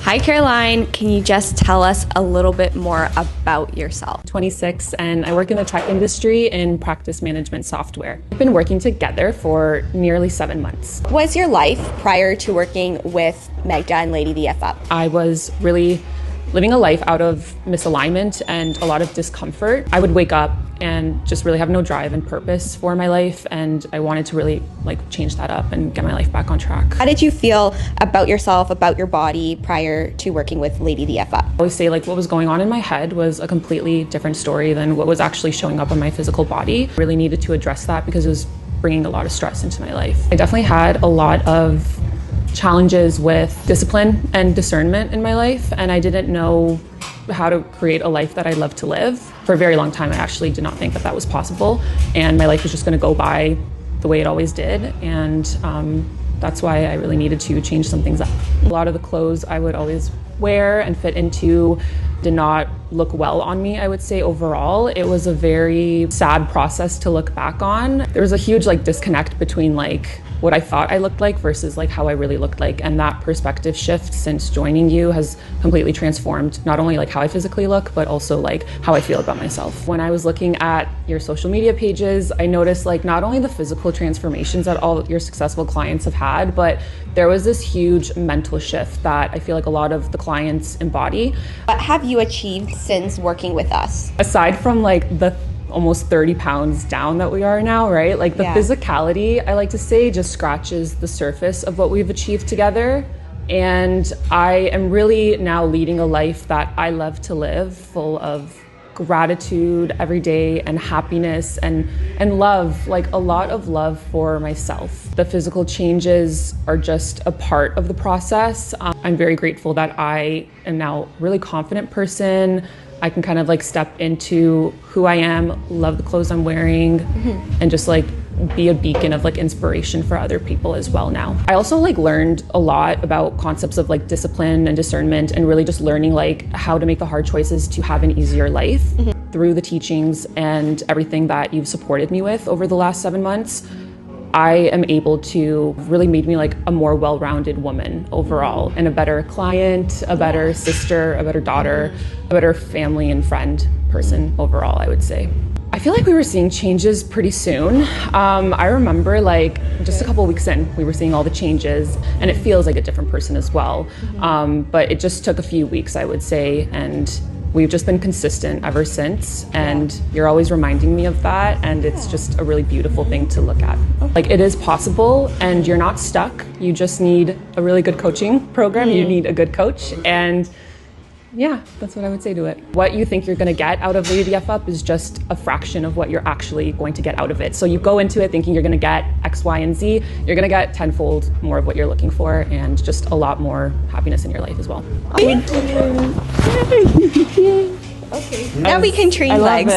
Hi Caroline, can you just tell us a little bit more about yourself? 26 and I work in the tech industry in practice management software. We've been working together for nearly 7 months. What was your life prior to working with Magda and LadyTheFUp? I was really living a life out of misalignment and a lot of discomfort. I would wake up and just really have no drive and purpose for my life, and I wanted to really change that up and get my life back on track. How did you feel about yourself, about your body prior to working with LadyTheFUp? I always say what was going on in my head was a completely different story than what was actually showing up on my physical body. I really needed to address that because it was bringing a lot of stress into my life. I definitely had a lot of challenges with discipline and discernment in my life, and I didn't know how to create a life that I love to live. For a very long time, I actually did not think that was possible, and my life was just going to go by the way it always did, and that's why I really needed to change some things up. A lot of the clothes I would always wear and fit into did not look well on me, I would say. Overall, it was a very sad process to look back on. There was a huge disconnect between what I thought I looked like versus how I really looked like, and that perspective shift since joining you has completely transformed not only how I physically look, but also how I feel about myself. When I was looking at your social media pages, I noticed not only the physical transformations that all your successful clients have had, but there was this huge mental shift that I feel a lot of the clients embody. What have you achieved since working with us? Aside from the almost 30 pounds down that we are now, right? The physicality, I like to say, just scratches the surface of what we've achieved together. And I am really now leading a life that I love to live, full of gratitude every day and happiness and love, a lot of love for myself. The physical changes are just a part of the process. I'm very grateful that I am now a really confident person. I can kind of step into who I am, love the clothes I'm wearing, and just be a beacon of inspiration for other people as well now. I also learned a lot about concepts of discipline and discernment, and really just learning how to make the hard choices to have an easier life through the teachings and everything that you've supported me with over the last 7 months. I am able to really make me a more well-rounded woman overall, and a better client, a better sister, a better daughter, a better family and friend person overall, I would say. I feel we were seeing changes pretty soon. I remember just a couple of weeks in, we were seeing all the changes, and it feels like a different person as well. But it just took a few weeks, I would say, and we've just been consistent ever since, and you're always reminding me of that, and it's just a really beautiful thing to look at. It is possible, and you're not stuck. You just need a really good coaching program. You need a good coach, and yeah, that's what I would say to it. What you think you're going to get out of LadyTheFUp is just a fraction of what you're actually going to get out of it. So you go into it thinking you're going to get X, Y, and Z. You're going to get tenfold more of what you're looking for, and just a lot more happiness in your life as well. Thank you. Okay. Now we can train legs.